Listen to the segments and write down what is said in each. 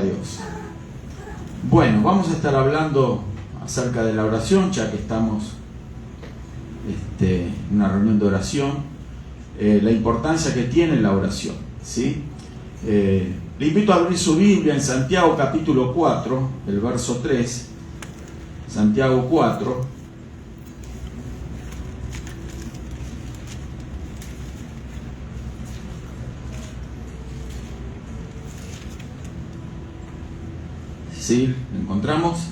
Dios. Bueno, vamos a estar hablando acerca de la oración, ya que estamos en una reunión de oración, la importancia que tiene la oración, ¿sí? Le invito a abrir su Biblia en Santiago capítulo 4, el verso 3, Santiago 4. ¿Sí? ¿Lo encontramos?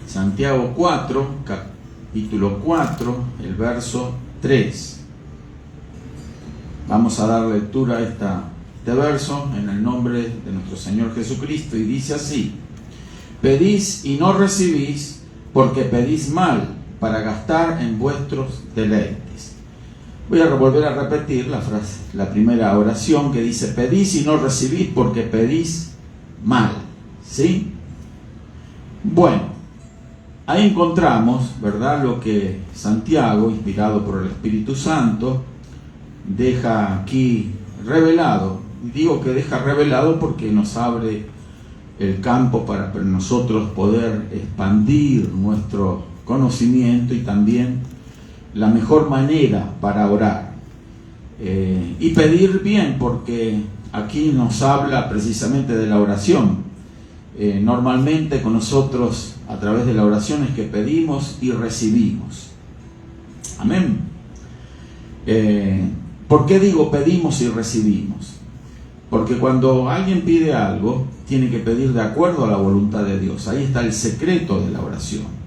Santiago 4, capítulo 4, el verso 3. Vamos a dar lectura a este verso en el nombre de nuestro Señor Jesucristo, y dice así: pedís y no recibís, porque pedís mal, para gastar en vuestros deleites. Voy a volver a repetir la frase, la primera oración, que dice: pedís y no recibís porque pedís mal, ¿sí? Bueno, ahí encontramos, ¿verdad?, lo que Santiago, inspirado por el Espíritu Santo, deja aquí revelado. Digo que deja revelado porque nos abre el campo para nosotros poder expandir nuestro conocimiento y también la mejor manera para orar y pedir bien, porque aquí nos habla precisamente de la oración. Normalmente con nosotros, a través de la oración, es que pedimos y recibimos. Amén. ¿Por qué digo pedimos y recibimos? Porque cuando alguien pide algo, tiene que pedir de acuerdo a la voluntad de Dios. Ahí está el secreto de la oración.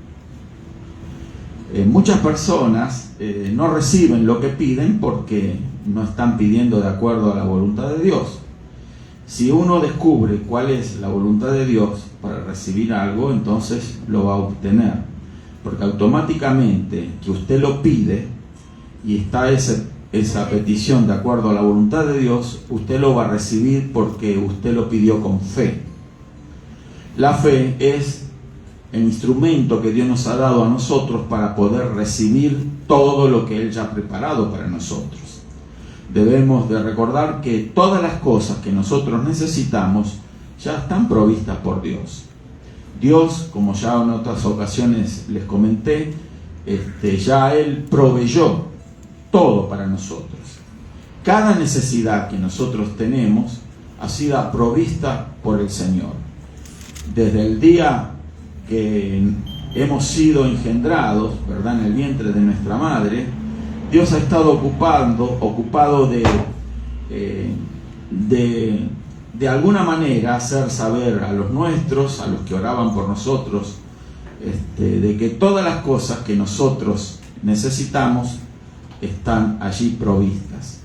Muchas personas no reciben lo que piden porque no están pidiendo de acuerdo a la voluntad de Dios. Si uno descubre cuál es la voluntad de Dios para recibir algo, entonces lo va a obtener. Porque automáticamente que usted lo pide y está esa petición de acuerdo a la voluntad de Dios, usted lo va a recibir porque usted lo pidió con fe. La fe es el instrumento que Dios nos ha dado a nosotros para poder recibir todo lo que Él ya ha preparado para nosotros. Debemos de recordar que todas las cosas que nosotros necesitamos ya están provistas por Dios. Dios, como ya en otras ocasiones les comenté, ya Él proveyó todo para nosotros. Cada necesidad que nosotros tenemos ha sido provista por el Señor. Desde el día que hemos sido engendrados, ¿verdad?, en el vientre de nuestra madre, Dios ha estado ocupado de alguna manera hacer saber a los nuestros, a los que oraban por nosotros, de que todas las cosas que nosotros necesitamos están allí provistas.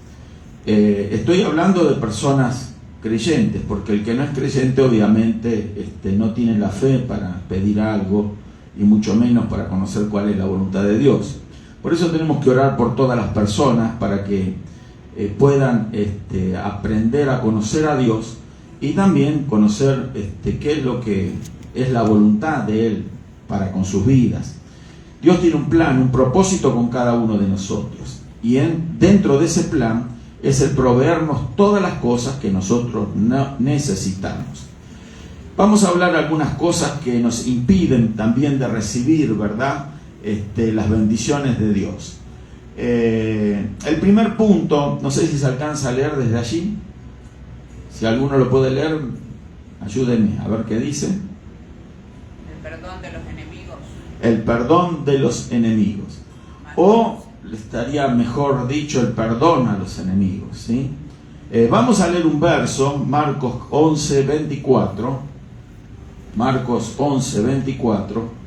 Estoy hablando de personas creyentes, porque el que no es creyente obviamente no tiene la fe para pedir algo y mucho menos para conocer cuál es la voluntad de Dios. Por eso tenemos que orar por todas las personas para que puedan aprender a conocer a Dios y también conocer qué es lo que es la voluntad de Él para con sus vidas. Dios tiene un plan, un propósito con cada uno de nosotros, y dentro de ese plan es el proveernos todas las cosas que nosotros necesitamos. Vamos a hablar de algunas cosas que nos impiden también de recibir, ¿verdad?, las bendiciones de Dios. El primer punto, no sé si se alcanza a leer desde allí. Si alguno lo puede leer, ayúdenme a ver qué dice. El perdón de los enemigos. El perdón de los enemigos. O estaría mejor dicho, el perdón a los enemigos, ¿sí? Vamos a leer un verso, Marcos 11, 24. Marcos 11, 24.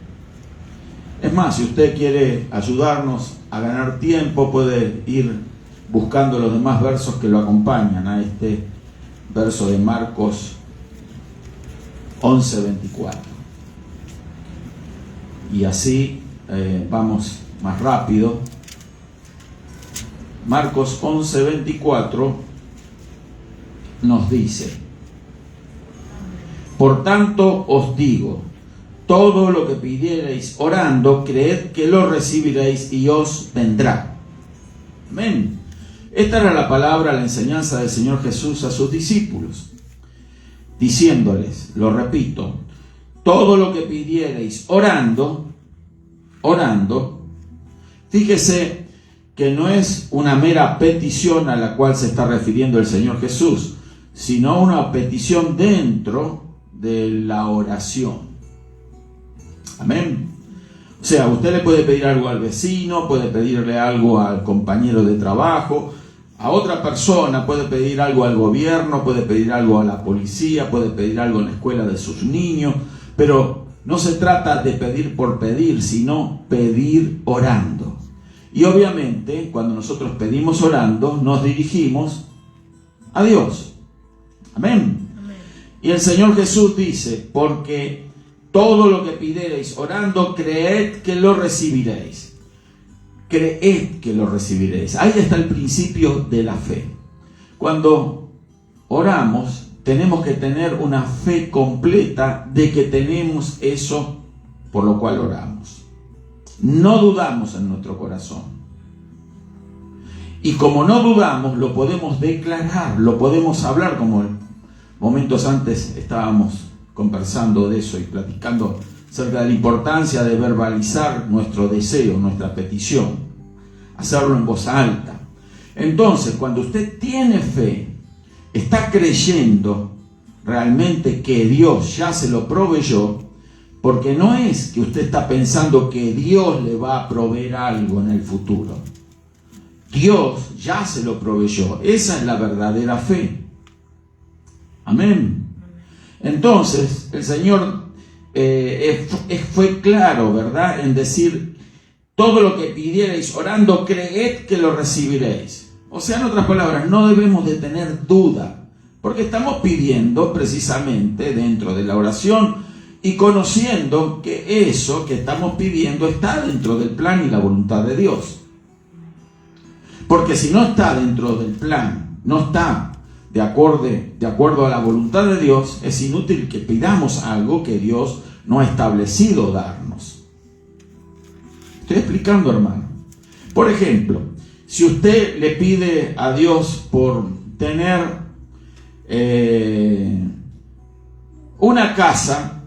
Es más, si usted quiere ayudarnos a ganar tiempo, puede ir buscando los demás versos que lo acompañan a este verso de Marcos 11, 24. Y así vamos más rápido. Marcos 11, 24 nos dice: por tanto os digo, todo lo que pidiereis orando, creed que lo recibiréis y os vendrá. Amén. Esta era la palabra, la enseñanza del Señor Jesús a sus discípulos, diciéndoles, lo repito, todo lo que pidiereis orando, fíjese que no es una mera petición a la cual se está refiriendo el Señor Jesús, sino una petición dentro de la oración. Amén. O sea, usted le puede pedir algo al vecino, puede pedirle algo al compañero de trabajo, a otra persona, puede pedir algo al gobierno, puede pedir algo a la policía, puede pedir algo en la escuela de sus niños, pero no se trata de pedir por pedir, sino pedir orando. Y obviamente, cuando nosotros pedimos orando, nos dirigimos a Dios. Amén. Amén. Y el Señor Jesús dice, porque todo lo que pidiereis orando, creed que lo recibiréis. Creed que lo recibiréis. Ahí está el principio de la fe. Cuando oramos, tenemos que tener una fe completa de que tenemos eso por lo cual oramos. No dudamos en nuestro corazón. Y como no dudamos, lo podemos declarar, lo podemos hablar, como momentos antes estábamos conversando de eso y platicando acerca de la importancia de verbalizar nuestro deseo, nuestra petición, hacerlo en voz alta. Entonces, cuando usted tiene fe, está creyendo realmente que Dios ya se lo proveyó, porque no es que usted está pensando que Dios le va a proveer algo en el futuro. Dios ya se lo proveyó. Esa es la verdadera fe. Amén. Entonces, el Señor fue claro, ¿verdad?, en decir, todo lo que pidierais orando, creed que lo recibiréis. O sea, en otras palabras, no debemos de tener duda, porque estamos pidiendo precisamente dentro de la oración y conociendo que eso que estamos pidiendo está dentro del plan y la voluntad de Dios. Porque si no está dentro del plan, no está de acuerdo a la voluntad de Dios, es inútil que pidamos algo que Dios no ha establecido darnos. Estoy explicando, hermano. Por ejemplo, si usted le pide a Dios por tener una casa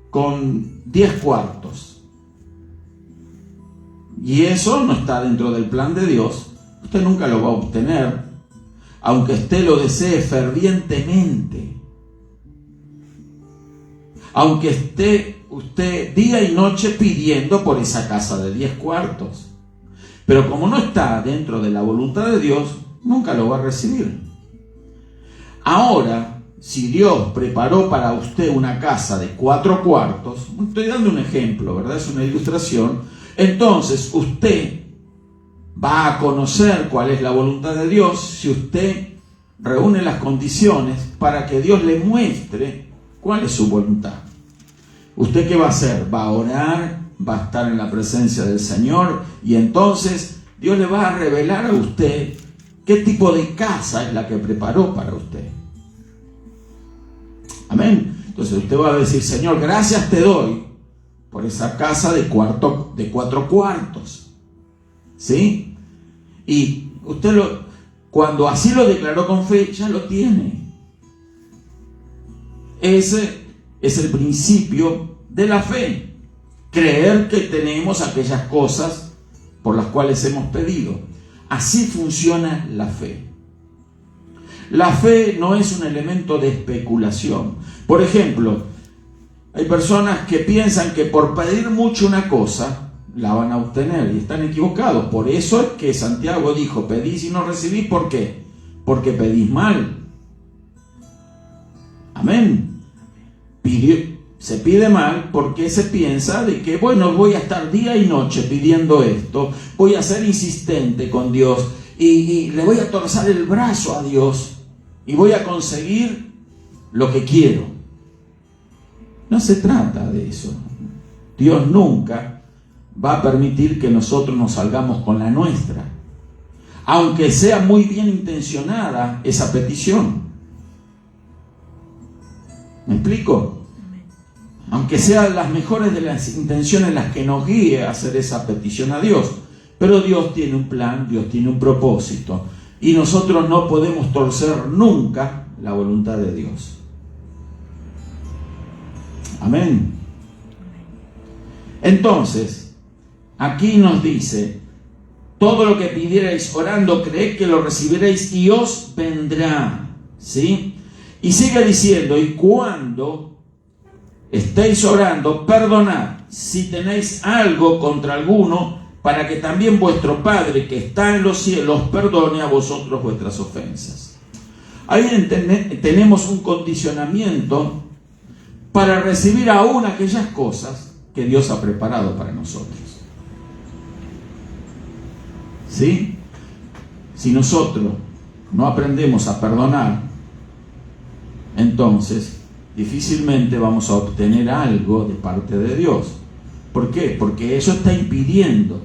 con 10 cuartos, y eso no está dentro del plan de Dios, usted nunca lo va a obtener, aunque usted lo desee fervientemente. Aunque esté usted día y noche pidiendo por esa casa de 10 cuartos. Pero como no está dentro de la voluntad de Dios, nunca lo va a recibir. Ahora, si Dios preparó para usted una casa de 4 cuartos, estoy dando un ejemplo, ¿verdad? Es una ilustración. Entonces, usted va a conocer cuál es la voluntad de Dios si usted reúne las condiciones para que Dios le muestre cuál es su voluntad. ¿Usted qué va a hacer? Va a orar, va a estar en la presencia del Señor y entonces Dios le va a revelar a usted qué tipo de casa es la que preparó para usted. Amén. Entonces usted va a decir, Señor, gracias te doy por esa casa de 4 cuartos. ¿Sí? Y usted cuando así lo declaró con fe, ya lo tiene. Ese es el principio de la fe. Creer que tenemos aquellas cosas por las cuales hemos pedido. Así funciona la fe. La fe no es un elemento de especulación. Por ejemplo, hay personas que piensan que por pedir mucho una cosa, la van a obtener y están equivocados. Por eso es que Santiago dijo, pedís y no recibís. ¿Por qué? Porque pedís mal. Amén. Se pide mal porque se piensa de que, bueno, voy a estar día y noche pidiendo esto, voy a ser insistente con Dios y le voy a torcer el brazo a Dios y voy a conseguir lo que quiero. No se trata de eso. Dios nunca va a permitir que nosotros nos salgamos con la nuestra, aunque sea muy bien intencionada esa petición. ¿Me explico? Aunque sean las mejores de las intenciones las que nos guíe a hacer esa petición a Dios, pero Dios tiene un plan, Dios tiene un propósito, y nosotros no podemos torcer nunca la voluntad de Dios. Amén. Entonces, aquí nos dice: todo lo que pidierais orando, creed que lo recibiréis y os vendrá. ¿Sí? Y sigue diciendo: y cuando estéis orando, perdonad si tenéis algo contra alguno, para que también vuestro Padre que está en los cielos perdone a vosotros vuestras ofensas. Ahí tenemos un condicionamiento para recibir aún aquellas cosas que Dios ha preparado para nosotros. ¿Sí? Si nosotros no aprendemos a perdonar, entonces difícilmente vamos a obtener algo de parte de Dios. ¿Por qué? Porque eso está impidiendo,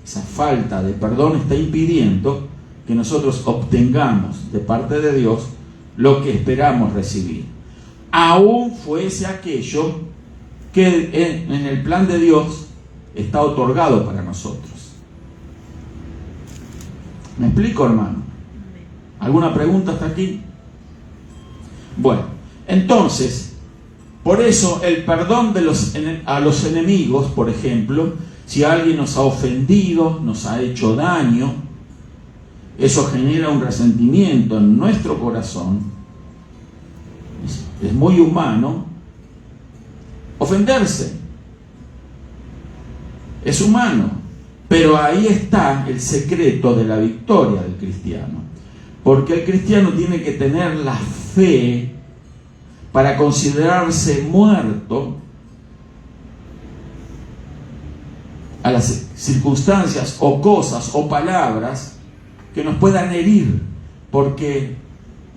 esa falta de perdón está impidiendo que nosotros obtengamos de parte de Dios lo que esperamos recibir. Aún fuese aquello que en el plan de Dios está otorgado para nosotros. ¿Me explico, hermano? ¿Alguna pregunta hasta aquí? Bueno, entonces, por eso el perdón a los enemigos, por ejemplo, si alguien nos ha ofendido, nos ha hecho daño, eso genera un resentimiento en nuestro corazón. Es muy humano ofenderse. Es humano. Pero ahí está el secreto de la victoria del cristiano. Porque el cristiano tiene que tener la fe para considerarse muerto a las circunstancias o cosas o palabras que nos puedan herir. Porque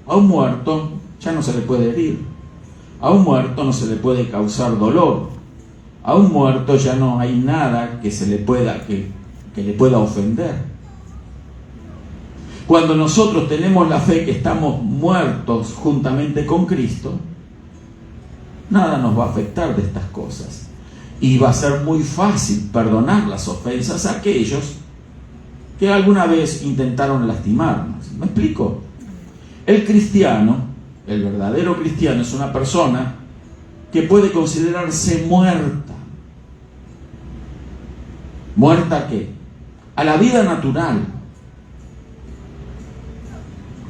a un muerto ya no se le puede herir. A un muerto no se le puede causar dolor. A un muerto ya no hay nada que se le pueda, que le pueda ofender. Cuando nosotros tenemos la fe que estamos muertos juntamente con Cristo, nada nos va a afectar de estas cosas. Y va a ser muy fácil perdonar las ofensas a aquellos que alguna vez intentaron lastimarnos. ¿Me explico? El cristiano, el verdadero cristiano, es una persona que puede considerarse muerta. ¿Muerta a qué? A la vida natural.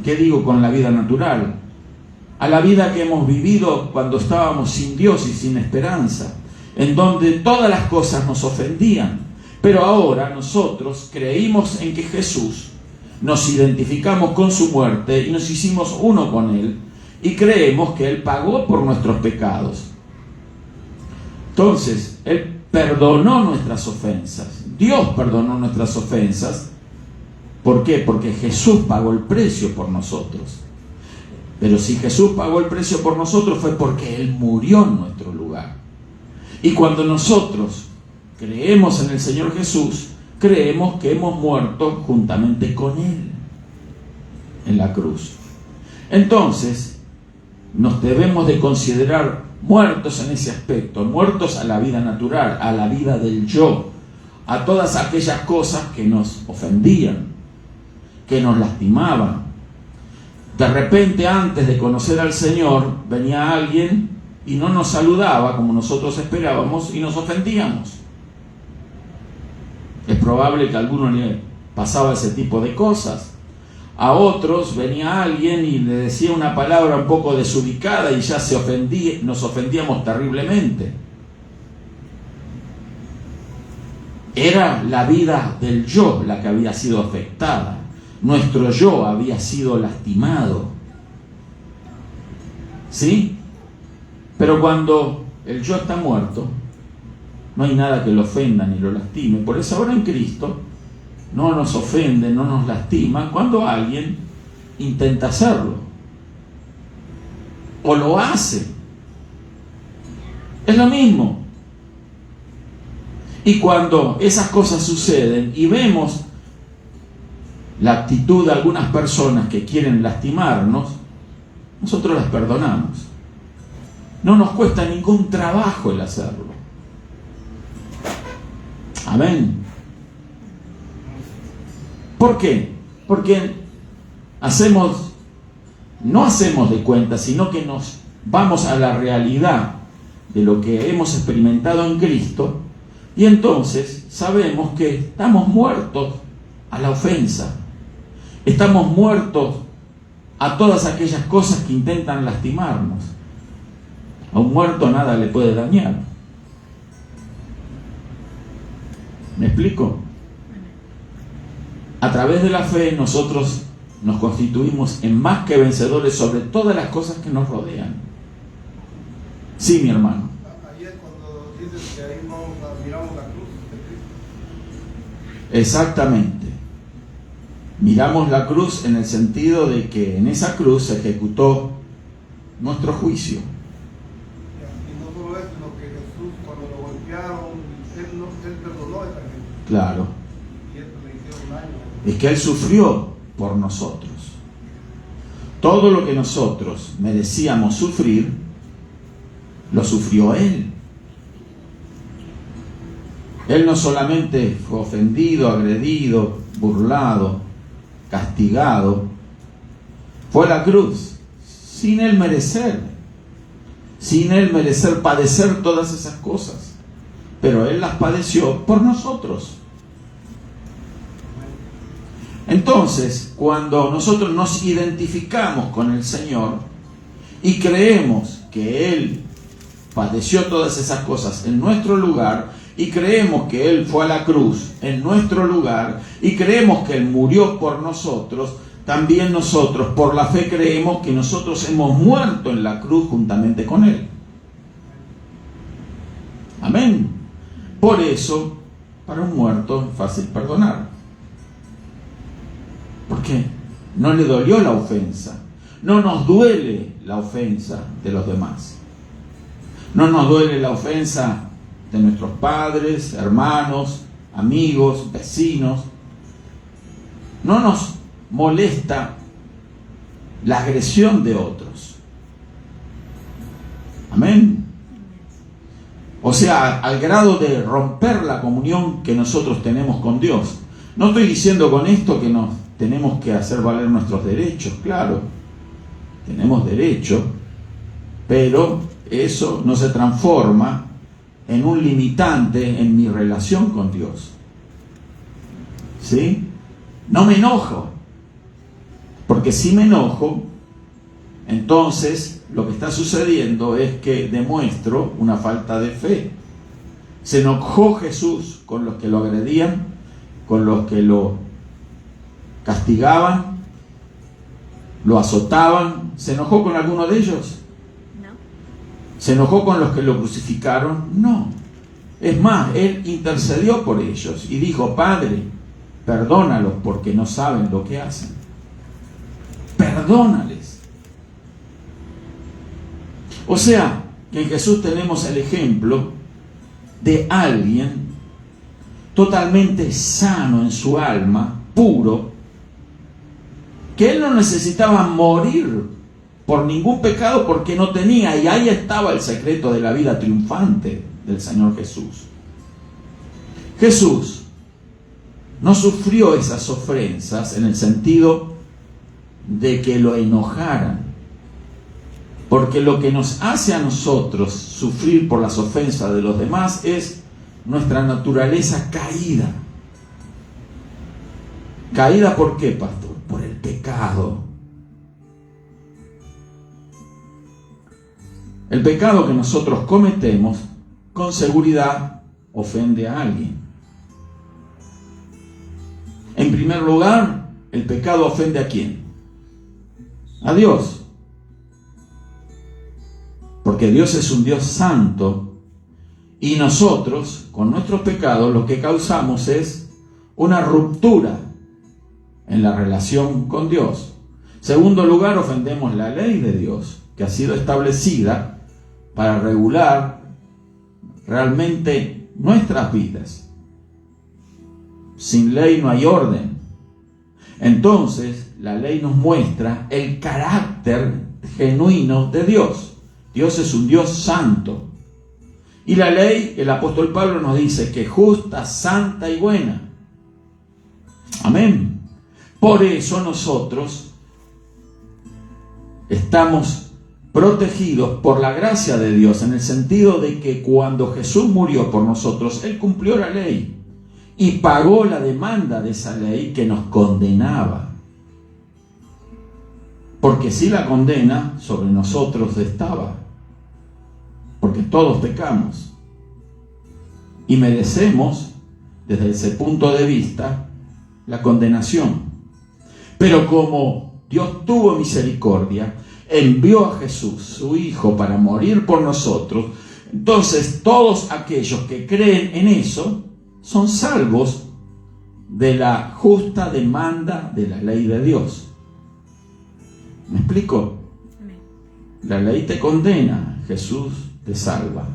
¿Qué digo con la vida natural? A la vida que hemos vivido cuando estábamos sin Dios y sin esperanza, en donde todas las cosas nos ofendían. Pero ahora nosotros creímos en que Jesús, nos identificamos con su muerte y nos hicimos uno con Él, y creemos que Él pagó por nuestros pecados. Entonces, Él perdonó nuestras ofensas. Dios perdonó nuestras ofensas. ¿Por qué? Porque Jesús pagó el precio por nosotros. Pero si Jesús pagó el precio por nosotros fue porque Él murió en nuestro lugar. Y cuando nosotros creemos en el Señor Jesús, creemos que hemos muerto juntamente con Él en la cruz. Entonces, nos debemos de considerar muertos en ese aspecto, muertos a la vida natural, a la vida del yo, a todas aquellas cosas que nos ofendían, que nos lastimaban. De repente, antes de conocer al Señor, venía alguien y no nos saludaba como nosotros esperábamos y nos ofendíamos. Es probable que a alguno le pasaba ese tipo de cosas. A otros venía alguien y le decía una palabra un poco desubicada y ya nos ofendíamos terriblemente. Era la vida del yo la que había sido afectada. Nuestro yo había sido lastimado. ¿Sí? Pero cuando el yo está muerto, no hay nada que lo ofenda ni lo lastime. Por eso ahora en Cristo no nos ofende, no nos lastima cuando alguien intenta hacerlo o lo hace. Es lo mismo. Y cuando esas cosas suceden y vemos la actitud de algunas personas que quieren lastimarnos, nosotros las perdonamos. No nos cuesta ningún trabajo el hacerlo. Amén. ¿Por qué? Porque no hacemos de cuenta, sino que nos vamos a la realidad de lo que hemos experimentado en Cristo, y entonces sabemos que estamos muertos a la ofensa, estamos muertos a todas aquellas cosas que intentan lastimarnos. A un muerto nada le puede dañar. ¿Me explico? A través de la fe nosotros nos constituimos en más que vencedores sobre todas las cosas que nos rodean. Sí, mi hermano. Ahí es cuando dices que ahí miramos la cruz de Cristo. Exactamente. Miramos la cruz en el sentido de que en esa cruz se ejecutó nuestro juicio. Y no solo eso, sino que Jesús, cuando lo golpearon, él perdonó a esa gente. Claro. Y esto le hicieron daño. Es que Él sufrió por nosotros. Todo lo que nosotros merecíamos sufrir, lo sufrió Él. Él no solamente fue ofendido, agredido, burlado, castigado, fue a la cruz sin Él merecer padecer todas esas cosas, pero Él las padeció por nosotros. Entonces, cuando nosotros nos identificamos con el Señor y creemos que Él padeció todas esas cosas en nuestro lugar, y creemos que Él fue a la cruz en nuestro lugar, y creemos que Él murió por nosotros, también nosotros por la fe creemos que nosotros hemos muerto en la cruz juntamente con Él. Amén. Por eso, para un muerto es fácil perdonar. ¿Por qué? No le dolió la ofensa. No nos duele la ofensa de los demás. No nos duele la ofensa de nuestros padres, hermanos, amigos, vecinos. No nos molesta la agresión de otros. Amén. O sea, al grado de romper la comunión que nosotros tenemos con Dios. No estoy diciendo con esto que nos tenemos que hacer valer nuestros derechos, claro. Tenemos derecho, pero eso no se transforma en un limitante en mi relación con Dios. ¿Sí? No me enojo, porque si me enojo, entonces lo que está sucediendo es que demuestro una falta de fe. Se enojó Jesús con los que lo agredían, con los que lo castigaban, lo azotaban. ¿Se enojó con alguno de ellos? No. ¿Se enojó con los que lo crucificaron? No. Es más, Él intercedió por ellos y dijo: Padre, perdónalos porque no saben lo que hacen. Perdónales. O sea, que en Jesús tenemos el ejemplo de alguien totalmente sano en su alma, puro, que Él no necesitaba morir por ningún pecado porque no tenía, y ahí estaba el secreto de la vida triunfante del Señor Jesús. Jesús no sufrió esas ofensas en el sentido de que lo enojaran, porque lo que nos hace a nosotros sufrir por las ofensas de los demás es nuestra naturaleza caída. ¿Caída por qué, pastor? Por el pecado. El pecado que nosotros cometemos, con seguridad, ofende a alguien. En primer lugar, el pecado ofende ¿a quién? A Dios. Porque Dios es un Dios santo, y nosotros, con nuestros pecados, lo que causamos es una ruptura en la relación con Dios. Segundo lugar, ofendemos la ley de Dios, que ha sido establecida para regular realmente nuestras vidas. Sin ley no hay orden. Entonces, la ley nos muestra el carácter genuino de Dios. Dios es un Dios santo. Y la ley, el apóstol Pablo nos dice que es justa, santa y buena. Amén. Por eso nosotros estamos protegidos por la gracia de Dios, en el sentido de que cuando Jesús murió por nosotros, Él cumplió la ley y pagó la demanda de esa ley que nos condenaba. Porque si la condena sobre nosotros estaba, porque todos pecamos y merecemos, desde ese punto de vista, la condenación. Pero como Dios tuvo misericordia, envió a Jesús, su Hijo, para morir por nosotros, entonces todos aquellos que creen en eso son salvos de la justa demanda de la ley de Dios. ¿Me explico? La ley te condena, Jesús te salva.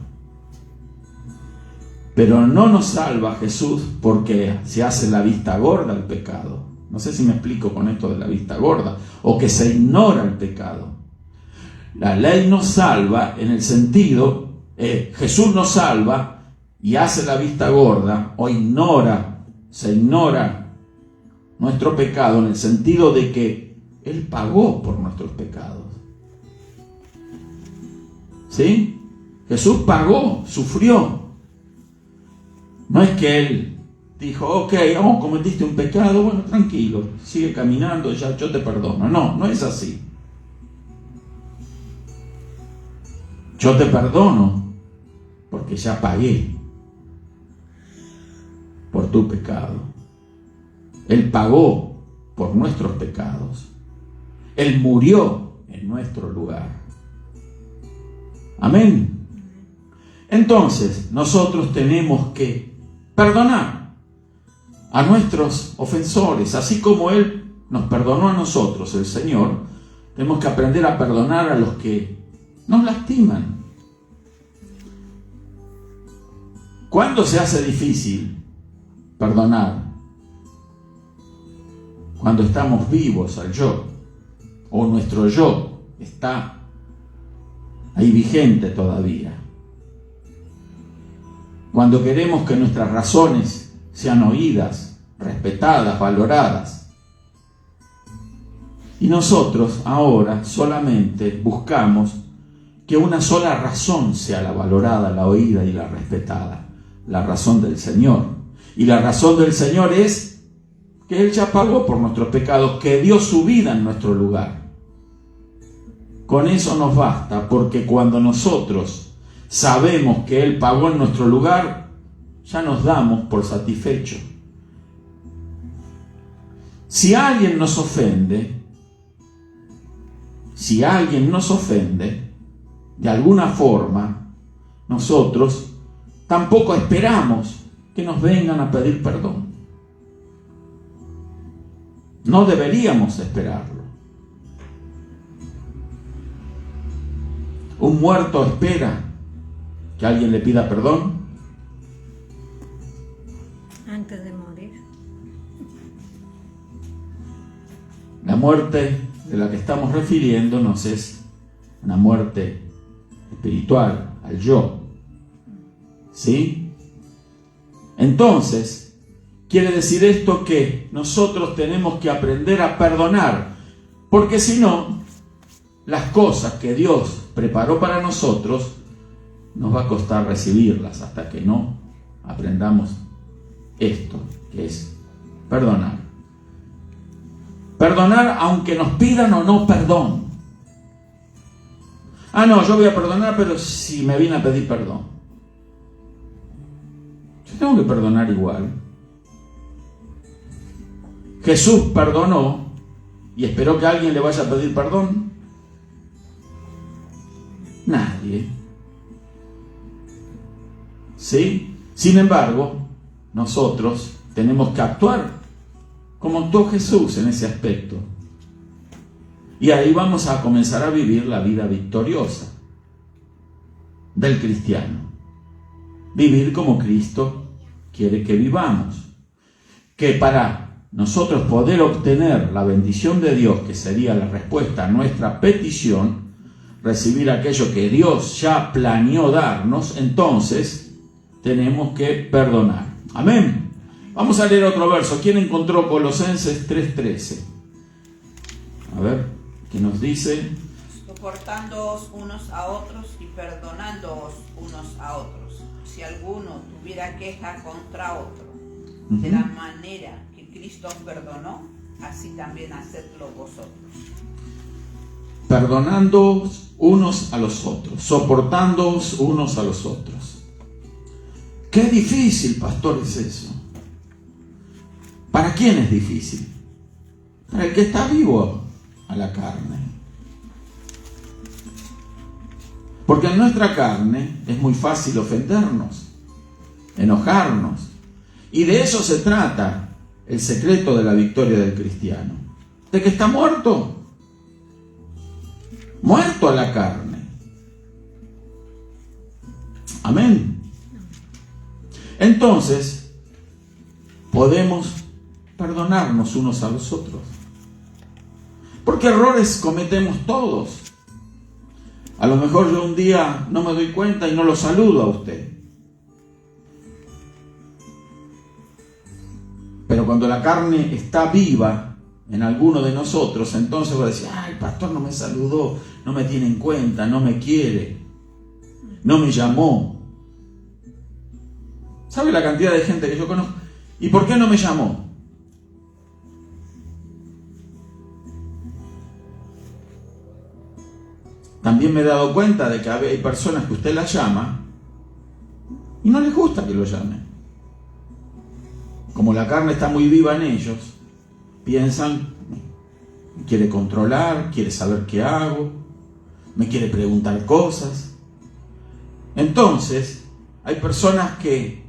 Pero no nos salva Jesús porque se hace la vista gorda al pecado. No sé si me explico con esto de la vista gorda, o que se ignora el pecado. La ley nos salva en el sentido, Jesús nos salva y hace la vista gorda o se ignora nuestro pecado en el sentido de que Él pagó por nuestros pecados. ¿Sí? Jesús pagó, sufrió. No es que Él dijo, ok, cometiste un pecado, bueno, tranquilo, sigue caminando, ya yo te perdono. No, no es así. Yo te perdono porque ya pagué por tu pecado. Él pagó por nuestros pecados. Él murió en nuestro lugar. Amén. Entonces, nosotros tenemos que perdonar a nuestros ofensores, así como Él nos perdonó a nosotros, el Señor. Tenemos que aprender a perdonar a los que nos lastiman. ¿Cuándo se hace difícil perdonar? Cuando estamos vivos al yo, o nuestro yo está ahí vigente todavía. Cuando queremos que nuestras razones sean oídas, respetadas, valoradas. Y nosotros ahora solamente buscamos que una sola razón sea la valorada, la oída y la respetada. La razón del Señor. Y la razón del Señor es que Él ya pagó por nuestros pecados, que dio su vida en nuestro lugar. Con eso nos basta, porque cuando nosotros sabemos que Él pagó en nuestro lugar, ya nos damos por satisfechos. Si alguien nos ofende, de alguna forma, nosotros tampoco esperamos que nos vengan a pedir perdón. No deberíamos esperarlo. ¿Un muerto espera que alguien le pida perdón? Antes de morir. La muerte de la que estamos refiriéndonos es una muerte espiritual, al yo. ¿Sí? Entonces, quiere decir esto que nosotros tenemos que aprender a perdonar, porque si no, las cosas que Dios preparó para nosotros nos va a costar recibirlas hasta que no aprendamos esto, que es perdonar. Perdonar aunque nos pidan o no perdón. No, yo voy a perdonar, pero si me viene a pedir perdón. Yo tengo que perdonar igual. Jesús perdonó y esperó que alguien le vaya a pedir perdón. Nadie. ¿Sí? Sin embargo, nosotros tenemos que actuar como actuó Jesús en ese aspecto. Y ahí vamos a comenzar a vivir la vida victoriosa del cristiano. Vivir como Cristo quiere que vivamos. Que para nosotros poder obtener la bendición de Dios, que sería la respuesta a nuestra petición, recibir aquello que Dios ya planeó darnos, entonces tenemos que perdonar. Amén. Vamos a leer otro verso. ¿Quién encontró Colosenses 3:13? A ver, ¿qué nos dice? soportándoos unos a otros y perdonándoos unos a otros. Si alguno tuviera queja contra otro, de la manera que Cristo os perdonó, así también hacedlo vosotros. Perdonándoos unos a los otros, soportándoos unos a los otros. Qué difícil, pastor, es eso. ¿Para quién es difícil? Para el que está vivo a la carne. Porque en nuestra carne es muy fácil ofendernos, enojarnos. Y de eso se trata el secreto de la victoria del cristiano. De que está muerto. Muerto a la carne. Amén. Entonces, podemos perdonarnos unos a los otros. Porque errores cometemos todos. A lo mejor yo un día no me doy cuenta y no lo saludo a usted. Pero cuando la carne está viva en alguno de nosotros, entonces va a decir, el pastor no me saludó, no me tiene en cuenta, no me quiere, no me llamó. ¿Sabe la cantidad de gente que yo conozco? ¿Y por qué no me llamó? También me he dado cuenta de que hay personas que usted las llama y no les gusta que lo llamen. Como la carne está muy viva en ellos, piensan, me quiere controlar, quiere saber qué hago, me quiere preguntar cosas. Entonces, hay personas que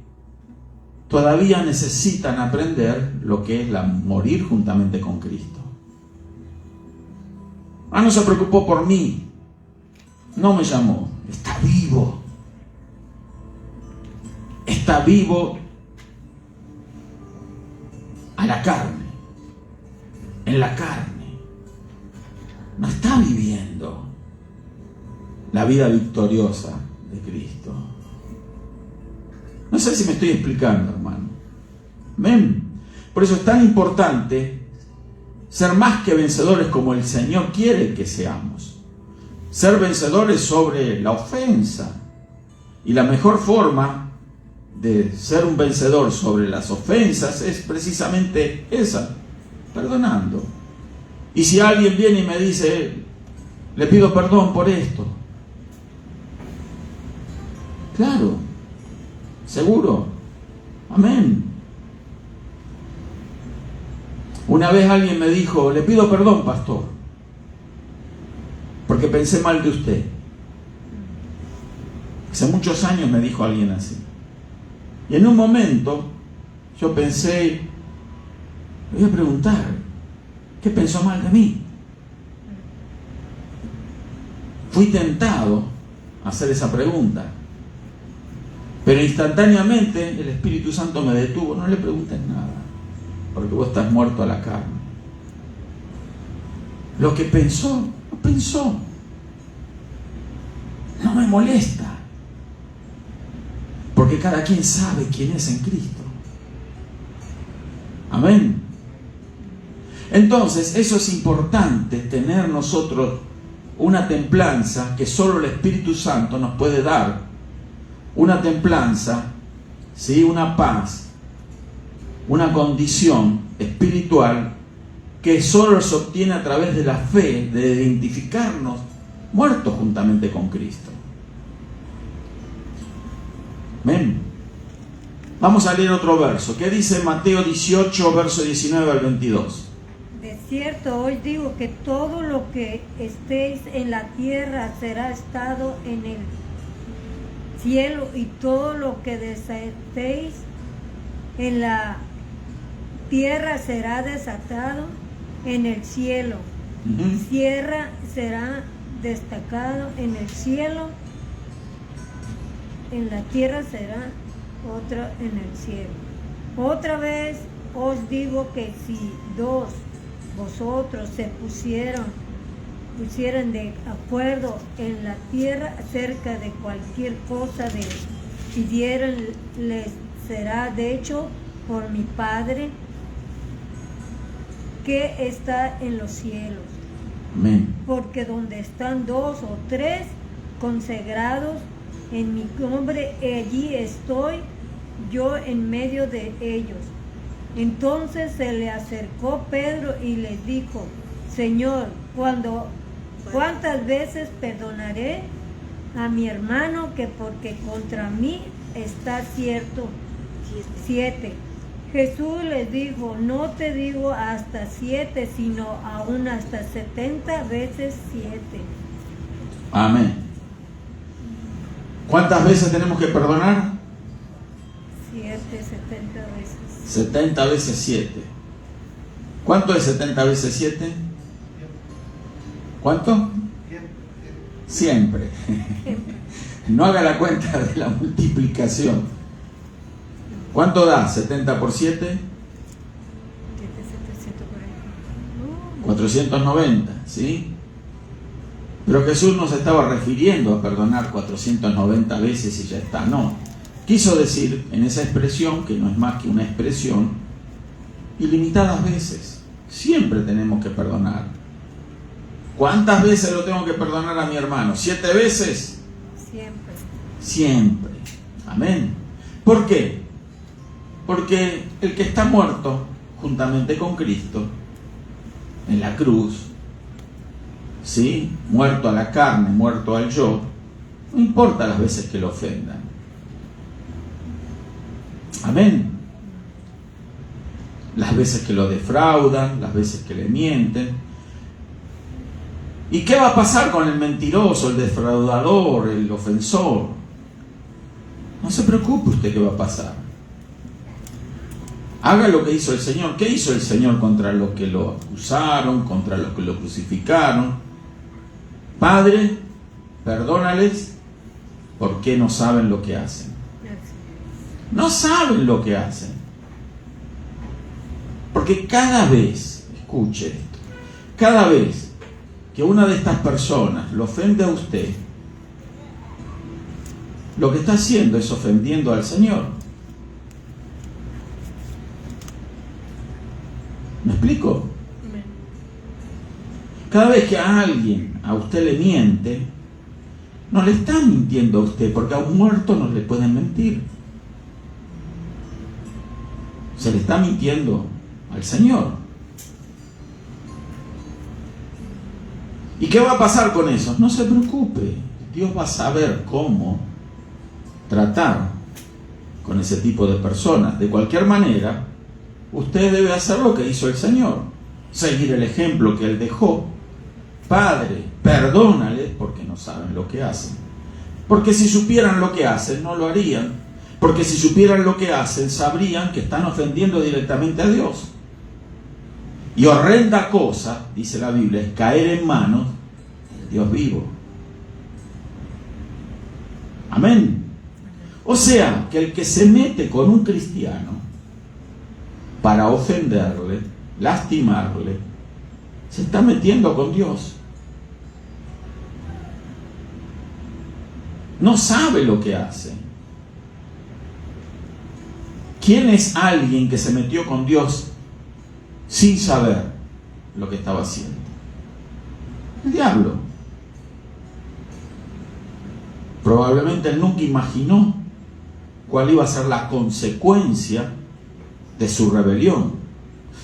todavía necesitan aprender lo que es morir juntamente con Cristo. No se preocupó por mí, no me llamó, está vivo. Está vivo a la carne, en la carne. No está viviendo la vida victoriosa de Cristo. No sé si me estoy explicando, hermano. ¿Ven? Por eso es tan importante ser más que vencedores como el Señor quiere que seamos. Ser vencedores sobre la ofensa. Y la mejor forma de ser un vencedor sobre las ofensas es precisamente esa, perdonando. Y si alguien viene y me dice, le pido perdón por esto, claro, seguro, amén. Una vez alguien me dijo, le pido perdón, pastor, porque pensé mal de usted. Hace muchos años me dijo alguien así. Y en un momento yo pensé, le voy a preguntar, ¿qué pensó mal de mí? Fui tentado a hacer esa pregunta. Pero instantáneamente el Espíritu Santo me detuvo. No le preguntes nada, porque vos estás muerto a la carne. Lo que pensó, no pensó. No me molesta. Porque cada quien sabe quién es en Cristo. Amén. Entonces, eso es importante, tener nosotros una templanza que solo el Espíritu Santo nos puede dar. Una templanza, ¿sí? Una paz, una condición espiritual que solo se obtiene a través de la fe, de identificarnos muertos juntamente con Cristo. Amén. Vamos a leer otro verso. ¿Qué dice Mateo 18, verso 19 al 22? De cierto, os digo que todo lo que estéis en la tierra será estado en el cielo, y todo lo que desatéis en la tierra será desatado en el cielo. Tierra será destacado en el cielo, en la tierra será otra en el cielo. Otra vez os digo que si dos vosotros se pusieran de acuerdo en la tierra acerca de cualquier cosa de pidieran, les será de hecho por mi Padre que está en los cielos. Amén. Porque donde están 2 o 3 consagrados en mi nombre, allí estoy yo en medio de ellos. Entonces se le acercó Pedro y le dijo: Señor, ¿cuántas veces perdonaré a mi hermano que porque contra mí está cierto? 7. Jesús les dijo: no te digo hasta 7, sino aún hasta 70 veces 7. Amén. ¿Cuántas veces tenemos que perdonar? 7, 70 veces. 70 veces 7. ¿Cuánto es 70 veces 7? ¿Cuánto? Siempre. No haga la cuenta de la multiplicación. ¿Cuánto da 70 por 7? 490, ¿sí? Pero Jesús no se estaba refiriendo a perdonar 490 veces y ya está, no. Quiso decir en esa expresión, que no es más que una expresión, ilimitadas veces. Siempre tenemos que perdonar. ¿Cuántas veces lo tengo que perdonar a mi hermano? ¿7 veces? Siempre. Siempre. Amén. ¿Por qué? Porque el que está muerto juntamente con Cristo en la cruz, ¿sí? Muerto a la carne, muerto al yo, no importa las veces que lo ofendan. Amén. Las veces que lo defraudan, las veces que le mienten. ¿Y qué va a pasar con el mentiroso, el defraudador, el ofensor? No se preocupe usted qué va a pasar. Haga lo que hizo el Señor. ¿Qué hizo el Señor contra los que lo acusaron, contra los que lo crucificaron? Padre, perdónales porque no saben lo que hacen. No saben lo que hacen. Porque cada vez, escuche esto, cada vez que una de estas personas lo ofende a usted, lo que está haciendo es ofendiendo al Señor. ¿Me explico? Cada vez que a alguien, a usted le miente, no le está mintiendo a usted, porque a un muerto no le pueden mentir. Se le está mintiendo al Señor. ¿Y qué va a pasar con eso? No se preocupe. Dios va a saber cómo tratar con ese tipo de personas. De cualquier manera, usted debe hacer lo que hizo el Señor. Seguir el ejemplo que Él dejó. Padre, perdónales porque no saben lo que hacen. Porque si supieran lo que hacen, no lo harían. Porque si supieran lo que hacen, sabrían que están ofendiendo directamente a Dios. Y horrenda cosa, dice la Biblia, es caer en manos de Dios vivo. Amén. O sea, que el que se mete con un cristiano para ofenderle, lastimarle, se está metiendo con Dios. No sabe lo que hace. ¿Quién es alguien que se metió con Dios sin saber lo que estaba haciendo? El diablo. Probablemente él nunca imaginó cuál iba a ser la consecuencia de su rebelión.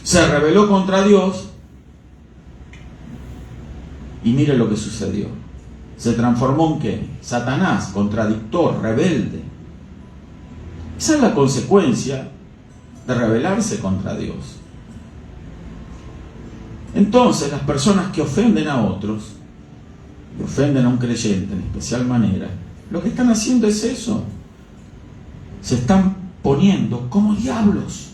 Se rebeló contra Dios y mire lo que sucedió. Se transformó en ¿qué? Satanás, contradictor, rebelde. Esa es la consecuencia de rebelarse contra Dios. Entonces, las personas que ofenden a otros, que ofenden a un creyente en especial manera, lo que están haciendo es eso. Se están poniendo como diablos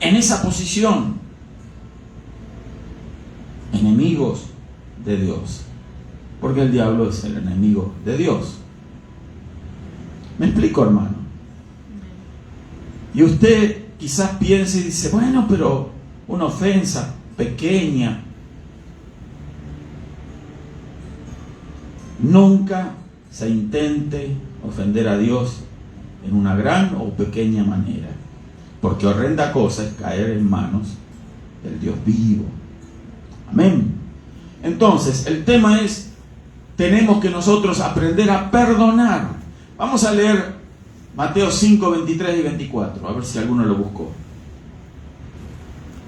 en esa posición, enemigos de Dios, porque el diablo es el enemigo de Dios. ¿Me explico, hermano? Y usted quizás piense y dice, bueno, pero una ofensa pequeña. Nunca se intente ofender a Dios en una gran o pequeña manera, porque horrenda cosa es caer en manos del Dios vivo. Amén. Entonces, el tema es, tenemos que nosotros aprender a perdonar. Vamos a leer Mateo 5, 23 y 24, a ver si alguno lo buscó.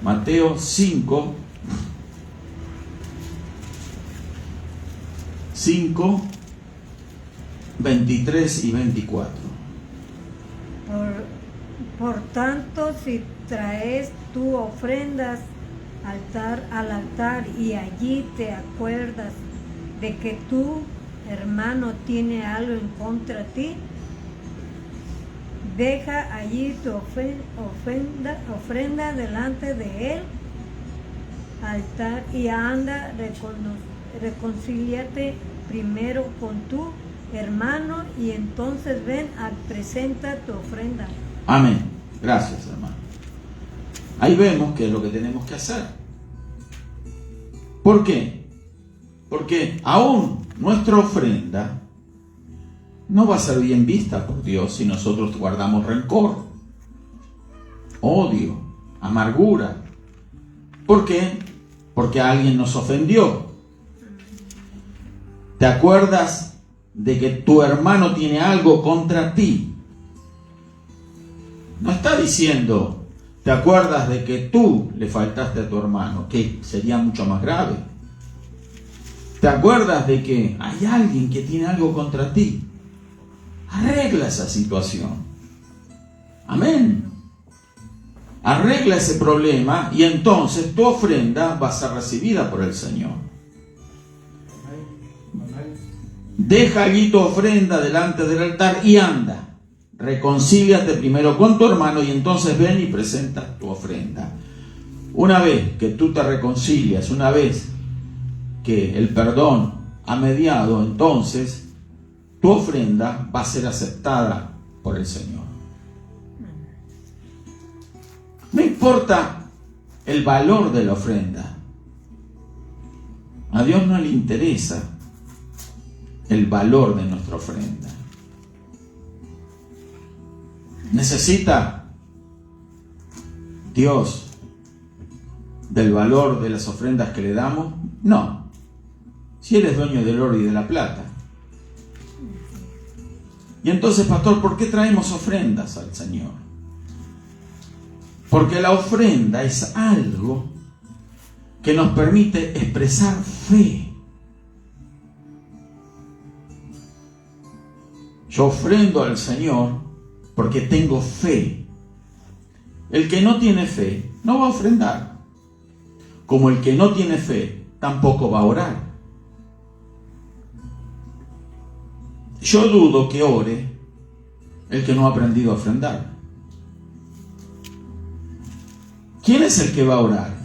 Mateo 5, 23 y 24. Por tanto, si traes tu ofrendas al altar y allí te acuerdas de que tu hermano tiene algo en contra de ti, deja allí tu ofrenda delante de él, altar, y anda, reconcíliate primero con tu hermano y entonces ven a presenta tu ofrenda. Amén. Gracias, hermano. Ahí vemos qué es lo que tenemos que hacer. ¿Por qué? Porque aún nuestra ofrenda no va a ser bien vista por Dios si nosotros guardamos rencor, odio, amargura. ¿Por qué? Porque alguien nos ofendió. ¿Te acuerdas de que tu hermano tiene algo contra ti? No está diciendo, ¿te acuerdas de que tú le faltaste a tu hermano? Que sería mucho más grave. ¿Te acuerdas de que hay alguien que tiene algo contra ti? Arregla esa situación. Amén. Arregla ese problema y entonces tu ofrenda va a ser recibida por el Señor. Deja allí tu ofrenda delante del altar y anda. Reconcíliate primero con tu hermano y entonces ven y presentas tu ofrenda. Una vez que tú te reconcilias, una vez que el perdón ha mediado, entonces tu ofrenda va a ser aceptada por el Señor. No importa el valor de la ofrenda. A Dios no le interesa el valor de nuestra ofrenda. ¿Necesita Dios del valor de las ofrendas que le damos? No. Si Él es dueño del oro y de la plata. Y entonces, pastor, ¿por qué traemos ofrendas al Señor? Porque la ofrenda es algo que nos permite expresar fe. Yo ofrendo al Señor porque tengo fe. El que no tiene fe no va a ofrendar. Como el que no tiene fe tampoco va a orar. Yo dudo que ore el que no ha aprendido a ofrendar. ¿Quién es el que va a orar?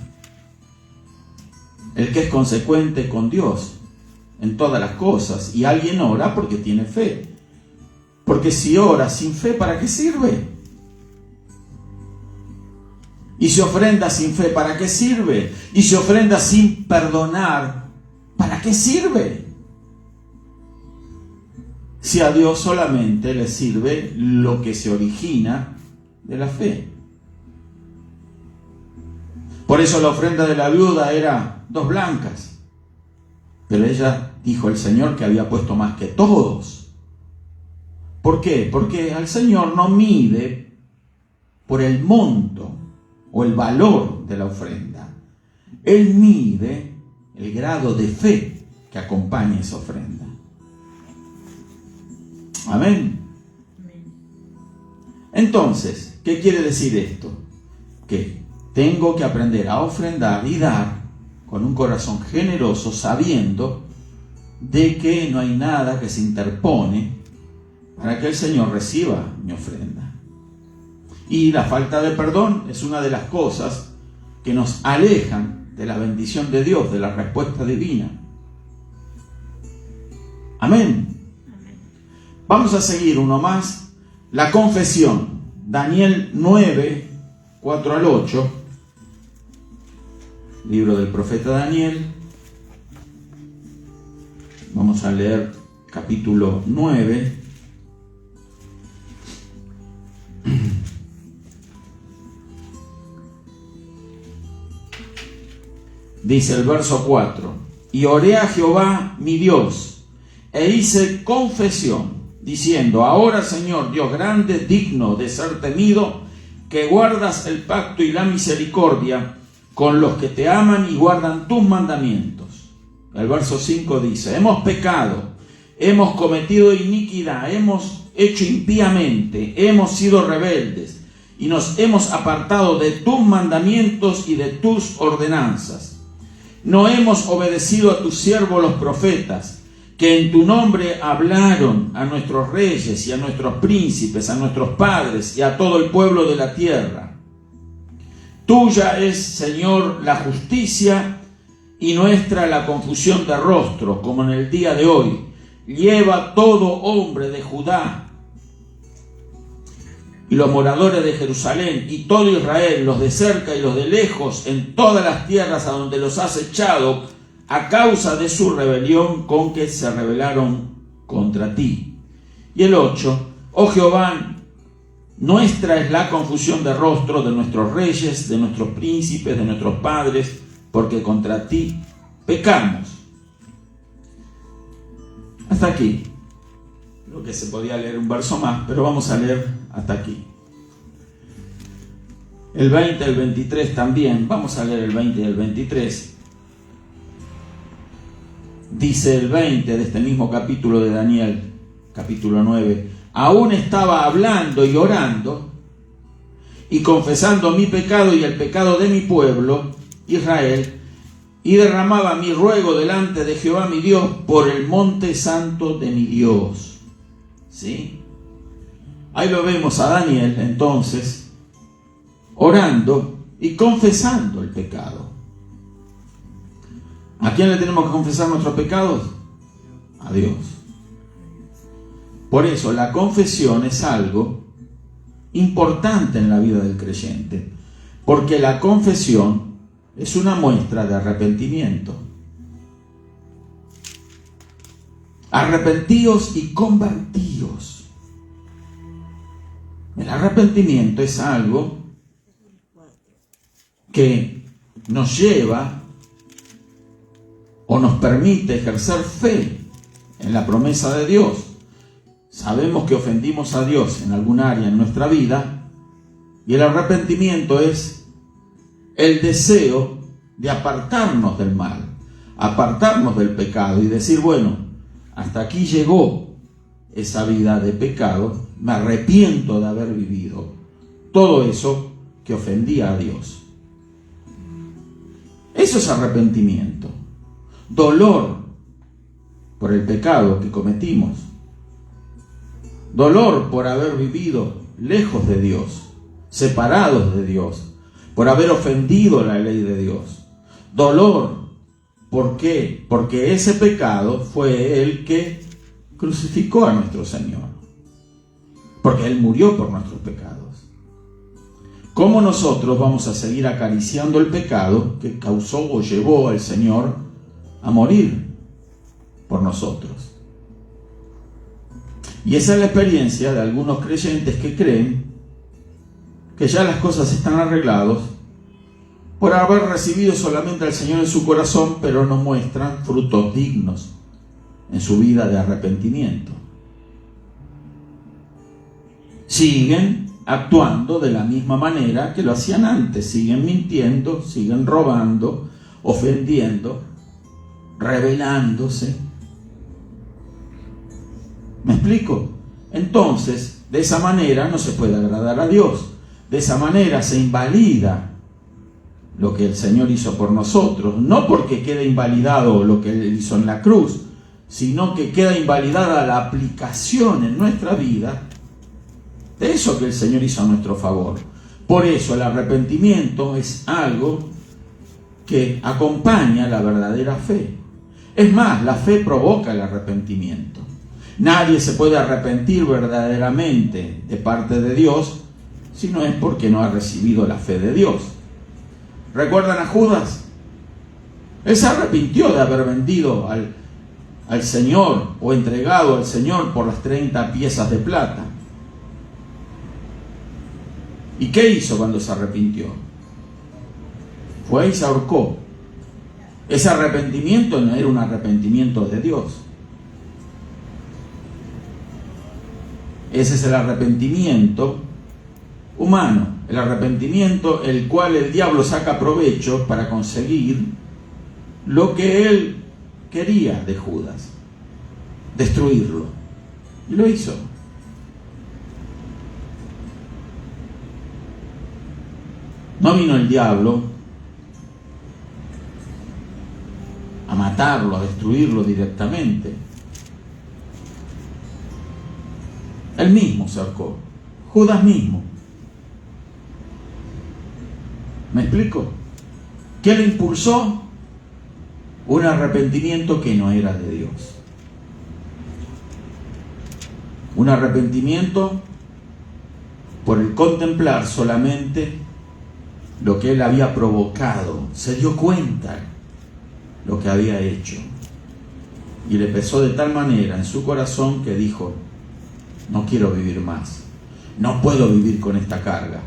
El que es consecuente con Dios en todas las cosas. Y alguien ora porque tiene fe. Porque si ora sin fe, ¿para qué sirve? Y si ofrenda sin fe, ¿para qué sirve? Y si ofrenda sin perdonar, ¿para qué sirve? Si a Dios solamente le sirve lo que se origina de la fe. Por eso la ofrenda de la viuda era 2 blancas. Pero ella dijo al Señor que había puesto más que todos. ¿Por qué? Porque al Señor no mide por el monto o el valor de la ofrenda. Él mide el grado de fe que acompaña esa ofrenda. Amén. Entonces, ¿qué quiere decir esto? Que tengo que aprender a ofrendar y dar con un corazón generoso, sabiendo de que no hay nada que se interpone para que el Señor reciba mi ofrenda. Y la falta de perdón es una de las cosas que nos alejan de la bendición de Dios, de la respuesta divina. Amén. Vamos a seguir uno más. La confesión. Daniel 9, 4 al 8. Libro del profeta Daniel. Vamos a leer capítulo 9. Dice el verso 4: y oré a Jehová mi Dios, e hice confesión, diciendo: ahora, Señor, Dios grande, digno de ser temido, que guardas el pacto y la misericordia con los que te aman y guardan tus mandamientos. El verso 5 dice: hemos pecado, hemos cometido iniquidad, hemos hecho impíamente, hemos sido rebeldes y nos hemos apartado de tus mandamientos y de tus ordenanzas. No hemos obedecido a tus siervos los profetas, que en tu nombre hablaron a nuestros reyes y a nuestros príncipes, a nuestros padres y a todo el pueblo de la tierra. Tuya es, Señor, la justicia y nuestra la confusión de rostro, como en el día de hoy. Lleva todo hombre de Judá y los moradores de Jerusalén y todo Israel, los de cerca y los de lejos, en todas las tierras a donde los has echado, a causa de su rebelión con que se rebelaron contra ti. Y el 8: oh Jehová, nuestra es la confusión de rostro de nuestros reyes, de nuestros príncipes, de nuestros padres, porque contra ti pecamos. Hasta aquí. Creo que se podía leer un verso más, pero vamos a leer hasta aquí. El 20, el 23 también. Vamos a leer el 20 y el 23. Dice el 20 de este mismo capítulo de Daniel, capítulo 9: aún estaba hablando y orando y confesando mi pecado y el pecado de mi pueblo Israel, y derramaba mi ruego delante de Jehová mi Dios por el monte santo de mi Dios. ¿Sí? Ahí lo vemos a Daniel entonces orando y confesando el pecado. ¿A quién le tenemos que confesar nuestros pecados? A Dios. Por eso la confesión es algo importante en la vida del creyente, porque la confesión es una muestra de arrepentimiento. Arrepentíos y convertíos. El arrepentimiento es algo que nos lleva o nos permite ejercer fe en la promesa de Dios. Sabemos que ofendimos a Dios en algún área en nuestra vida, y el arrepentimiento es el deseo de apartarnos del mal, apartarnos del pecado y decir: bueno, hasta aquí llegó esa vida de pecado, me arrepiento de haber vivido todo eso que ofendía a Dios. Eso es arrepentimiento. Dolor por el pecado que cometimos. Dolor por haber vivido lejos de Dios, separados de Dios, por haber ofendido la ley de Dios. Dolor, ¿por qué? Porque ese pecado fue el que crucificó a nuestro Señor. Porque Él murió por nuestros pecados. ¿Cómo nosotros vamos a seguir acariciando el pecado que causó o llevó al Señor a morir por nosotros? Y esa es la experiencia de algunos creyentes que creen que ya las cosas están arregladas por haber recibido solamente al Señor en su corazón, pero no muestran frutos dignos en su vida de arrepentimiento. Siguen actuando de la misma manera que lo hacían antes, siguen mintiendo, siguen robando, ofendiendo, rebelándose. ¿Me explico? Entonces, de esa manera no se puede agradar a Dios. De esa manera se invalida lo que el Señor hizo por nosotros. No porque quede invalidado lo que Él hizo en la cruz, sino que queda invalidada la aplicación en nuestra vida de eso que el Señor hizo a nuestro favor. Por eso el arrepentimiento es algo que acompaña la verdadera fe. Es más, la fe provoca el arrepentimiento. Nadie se puede arrepentir verdaderamente de parte de Dios si no es porque no ha recibido la fe de Dios. ¿Recuerdan a Judas? Él se arrepintió de haber vendido al Señor o entregado al Señor por las 30 piezas de plata. ¿Y qué hizo cuando se arrepintió? Fue y se ahorcó. Ese arrepentimiento no era un arrepentimiento de Dios. Ese es el arrepentimiento humano, el arrepentimiento el cual el diablo saca provecho para conseguir lo que él quería de Judas, destruirlo. Y lo hizo. No vino el diablo a matarlo, a destruirlo directamente. Él mismo se ahorcó, Judas mismo. ¿Me explico? ¿Qué le impulsó? Un arrepentimiento que no era de Dios. Un arrepentimiento por el contemplar solamente lo que él había provocado. Se dio cuenta lo que había hecho. Y le pesó de tal manera en su corazón que dijo: no quiero vivir más. No puedo vivir con esta carga.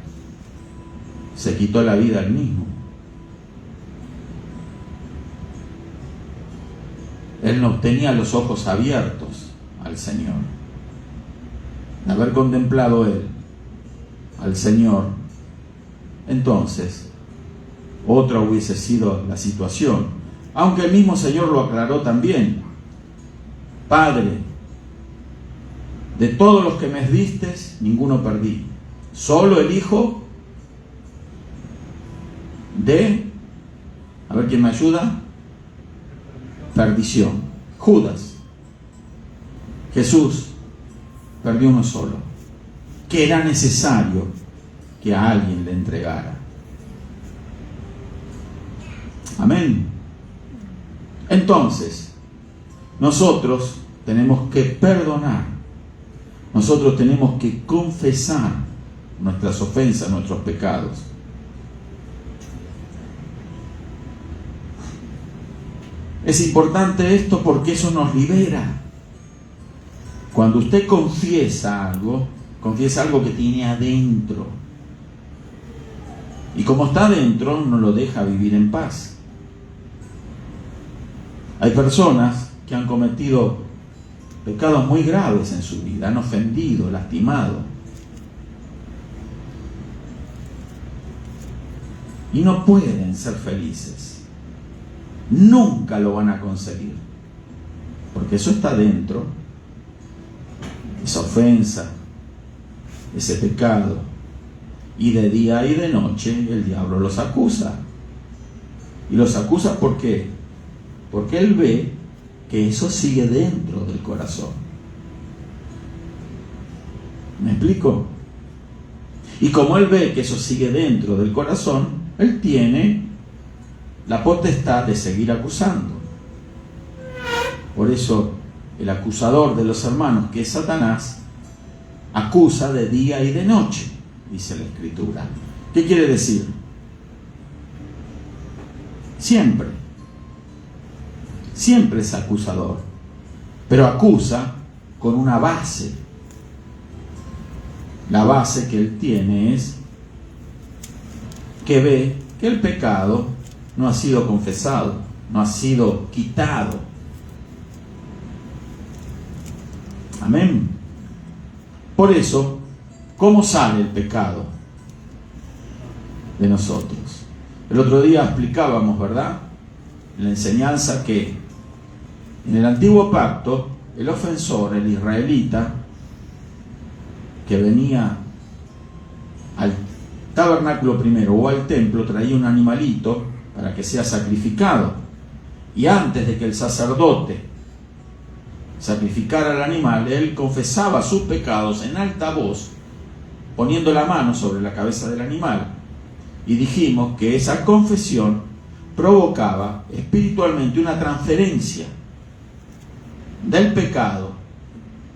Se quitó la vida él mismo. Él no tenía los ojos abiertos al Señor. De haber contemplado él al Señor, entonces otra hubiese sido la situación. Aunque el mismo Señor lo aclaró también: Padre, de todos los que me diste, ninguno perdí. Solo el hijo de, a ver quién me ayuda, perdición. Judas. Jesús perdió uno solo, que era necesario que a alguien le entregara. Amén. Entonces, nosotros tenemos que perdonar. Nosotros tenemos que confesar nuestras ofensas, nuestros pecados. Es importante esto porque eso nos libera. Cuando usted confiesa algo que tiene adentro. Y como está adentro, no lo deja vivir en paz. Hay personas que han cometido pecados muy graves en su vida, han ofendido, lastimado. Y no pueden ser felices. Nunca lo van a conseguir. Porque eso está dentro. Esa ofensa, ese pecado. Y de día y de noche el diablo los acusa. Y los acusa ¿por qué? Porque él ve que eso sigue dentro del corazón. ¿Me explico? Y como él ve que eso sigue dentro del corazón, él tiene la potestad de seguir acusando. Por eso el acusador de los hermanos, que es Satanás, acusa de día y de noche, dice la Escritura. ¿Qué quiere decir? Siempre es acusador, pero acusa con una base. La base que él tiene es que ve que el pecado no ha sido confesado, no ha sido quitado. Amén. Por eso, ¿cómo sale el pecado de nosotros? El otro día explicábamos, ¿verdad?, en la enseñanza que en el antiguo pacto, el ofensor, el israelita, que venía al tabernáculo primero o al templo, traía un animalito para que sea sacrificado. Y antes de que el sacerdote sacrificara al animal, él confesaba sus pecados en alta voz, poniendo la mano sobre la cabeza del animal. Y dijimos que esa confesión provocaba espiritualmente una transferencia del pecado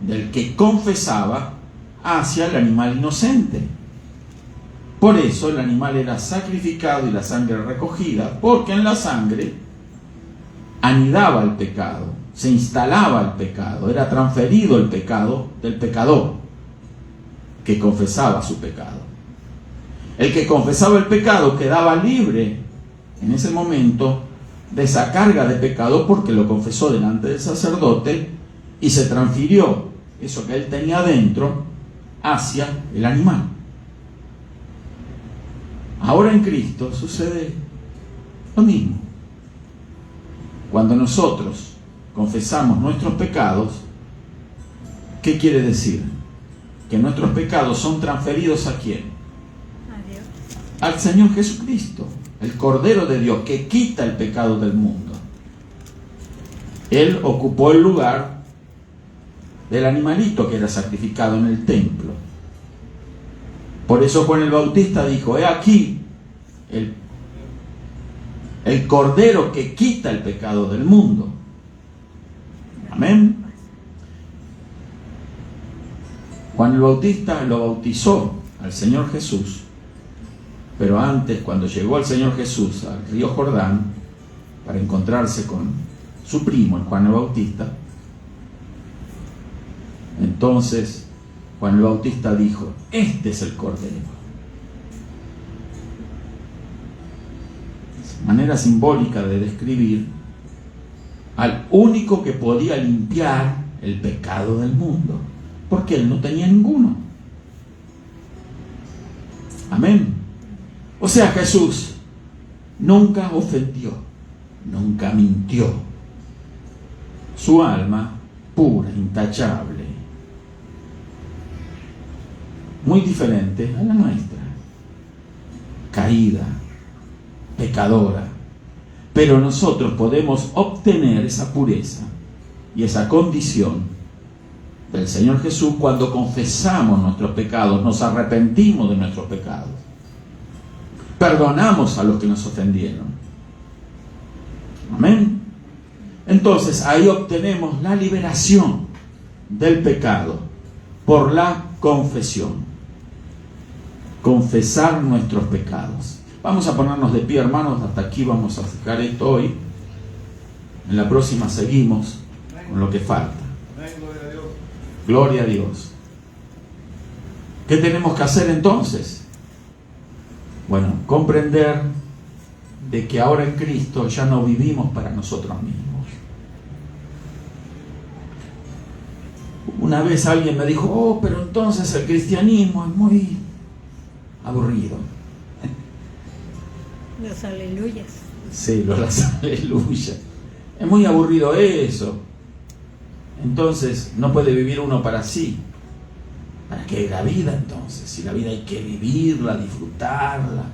del que confesaba hacia el animal inocente. Por eso el animal era sacrificado y la sangre recogida, porque en la sangre anidaba el pecado, se instalaba el pecado, era transferido el pecado del pecador que confesaba su pecado. El que confesaba el pecado quedaba libre en ese momento de esa carga de pecado porque lo confesó delante del sacerdote y se transfirió eso que él tenía adentro hacia el animal. Ahora en Cristo sucede lo mismo. Cuando nosotros confesamos nuestros pecados, ¿qué quiere decir? Que nuestros pecados son transferidos ¿a quién? A Dios. Al Señor Jesucristo, el Cordero de Dios que quita el pecado del mundo. Él ocupó el lugar del animalito que era sacrificado en el templo. Por eso Juan el Bautista dijo: he aquí el Cordero que quita el pecado del mundo. Amén. Juan el Bautista lo bautizó al Señor Jesús, pero antes, cuando llegó el Señor Jesús al río Jordán para encontrarse con su primo, el Juan el Bautista, entonces Juan el Bautista dijo: este es el Cordero. Manera simbólica de describir al único que podía limpiar el pecado del mundo, porque él no tenía ninguno. Amén. O sea, Jesús nunca ofendió, nunca mintió. Su alma pura, intachable, muy diferente a la nuestra, caída, pecadora. Pero nosotros podemos obtener esa pureza y esa condición del Señor Jesús cuando confesamos nuestros pecados, nos arrepentimos de nuestros pecados, perdonamos a los que nos ofendieron. Amén. Entonces ahí obtenemos la liberación del pecado por la confesión. Confesar nuestros pecados. Vamos a ponernos de pie, hermanos. Hasta aquí vamos a dejar esto hoy. En la próxima seguimos con lo que falta. Gloria a Dios. Gloria a Dios. ¿Qué tenemos que hacer entonces? Bueno, comprender de que ahora en Cristo ya no vivimos para nosotros mismos. Una vez alguien me dijo: oh, pero entonces el cristianismo es muy aburrido. Los aleluyas. Sí, las aleluya. Es muy aburrido eso. Entonces no puede vivir uno para sí. ¿Para qué la vida entonces? Si la vida hay que vivirla, disfrutarla.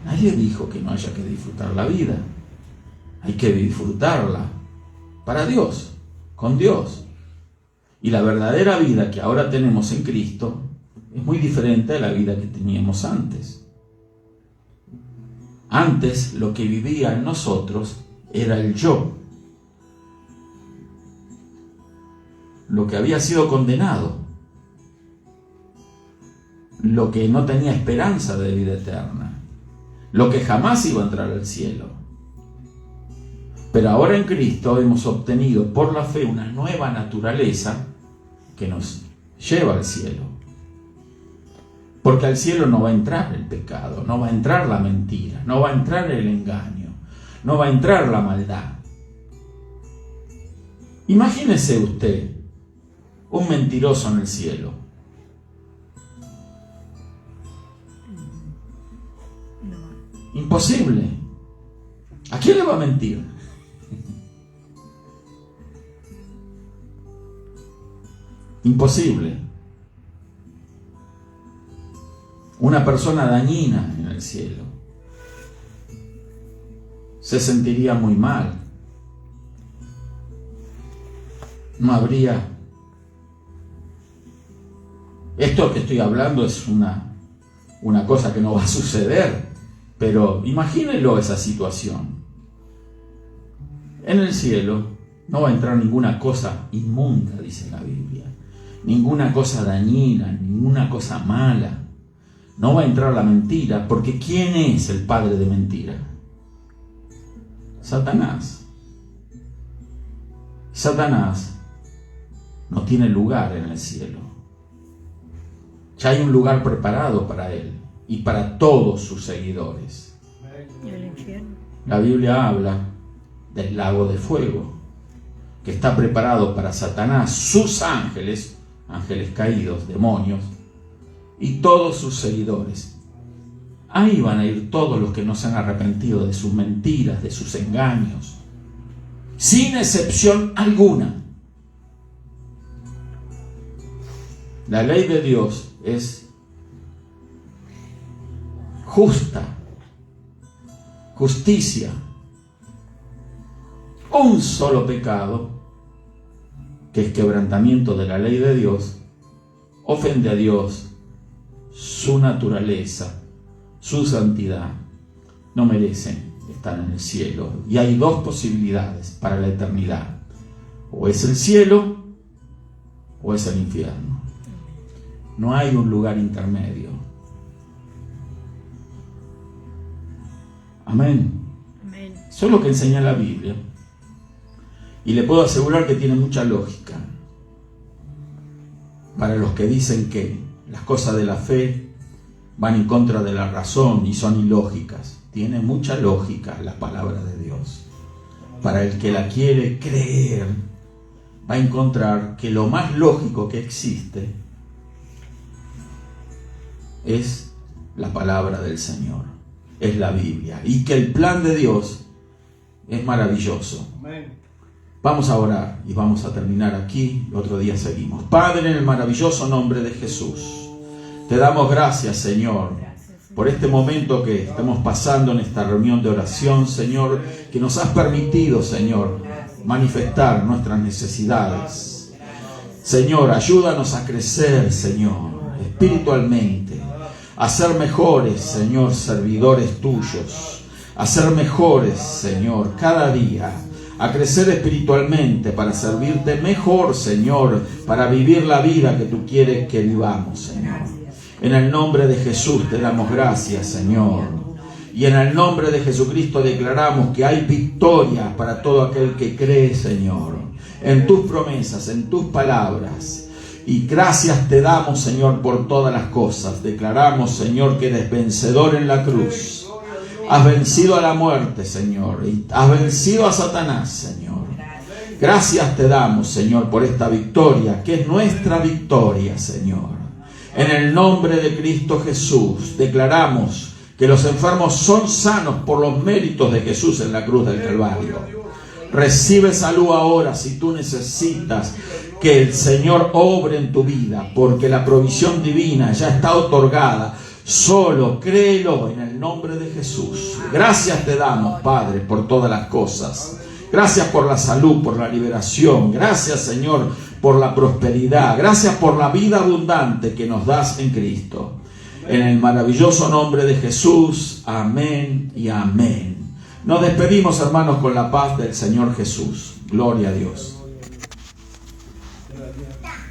Nadie dijo que no haya que disfrutar la vida. Hay que disfrutarla para Dios, con Dios. Y la verdadera vida que ahora tenemos en Cristo es muy diferente a la vida que teníamos antes. Antes lo que vivía en nosotros era el yo, lo que había sido condenado, lo que no tenía esperanza de vida eterna, lo que jamás iba a entrar al cielo. Pero ahora en Cristo hemos obtenido por la fe una nueva naturaleza que nos lleva al cielo. Porque al cielo no va a entrar el pecado, no va a entrar la mentira, no va a entrar el engaño, no va a entrar la maldad. Imagínese usted un mentiroso en el cielo. No. Imposible. ¿A quién le va a mentir? Imposible. Una persona dañina en el cielo se sentiría muy mal. No habría... Esto que estoy hablando es una cosa que no va a suceder, pero imagínenlo esa situación. En el cielo no va a entrar ninguna cosa inmunda, dice la Biblia, ninguna cosa dañina, ninguna cosa mala. No va a entrar la mentira, porque ¿quién es el padre de mentira? Satanás. Satanás no tiene lugar en el cielo. Ya hay un lugar preparado para él y para todos sus seguidores. El infierno. La Biblia habla del lago de fuego, que está preparado para Satanás, sus ángeles, ángeles caídos, demonios, y todos sus seguidores. Ahí van a ir todos los que no se han arrepentido de sus mentiras, de sus engaños, sin excepción alguna. La ley de Dios es justa, justicia. Un solo pecado, que es quebrantamiento de la ley de Dios, ofende a Dios, su naturaleza, su santidad. No merecen estar en el cielo. Y hay dos posibilidades para la eternidad: o es el cielo o es el infierno. No hay un lugar intermedio. Amén. Amén. Eso es lo que enseña la Biblia. Y le puedo asegurar que tiene mucha lógica. Para los que dicen que las cosas de la fe van en contra de la razón y son ilógicas, tiene mucha lógica la palabra de Dios. Para el que la quiere creer, va a encontrar que lo más lógico que existe es la palabra del Señor, es la Biblia, y que el plan de Dios es maravilloso. Amén. Vamos a orar y vamos a terminar aquí, y otro día seguimos. Padre, en el maravilloso nombre de Jesús, te damos gracias, Señor, por este momento que estamos pasando en esta reunión de oración, Señor, que nos has permitido, Señor, manifestar nuestras necesidades. Señor, ayúdanos a crecer, Señor, espiritualmente, a ser mejores, Señor, servidores tuyos, a ser mejores, Señor, cada día, a crecer espiritualmente para servirte mejor, Señor, para vivir la vida que tú quieres que vivamos, Señor. En el nombre de Jesús te damos gracias, Señor. Y en el nombre de Jesucristo declaramos que hay victoria para todo aquel que cree, Señor, en tus promesas, en tus palabras. Y gracias te damos, Señor, por todas las cosas. Declaramos, Señor, que eres vencedor en la cruz. Has vencido a la muerte, Señor, y has vencido a Satanás, Señor. Gracias te damos, Señor, por esta victoria, que es nuestra victoria, Señor. En el nombre de Cristo Jesús, declaramos que los enfermos son sanos por los méritos de Jesús en la cruz del Calvario. Recibe salud ahora si tú necesitas que el Señor obre en tu vida, porque la provisión divina ya está otorgada. Solo créelo en el nombre de Jesús. Gracias te damos, Padre, por todas las cosas. Gracias por la salud, por la liberación. Gracias, Señor, por la prosperidad. Gracias por la vida abundante que nos das en Cristo. En el maravilloso nombre de Jesús. Amén y amén. Nos despedimos, hermanos, con la paz del Señor Jesús. Gloria a Dios. Gracias.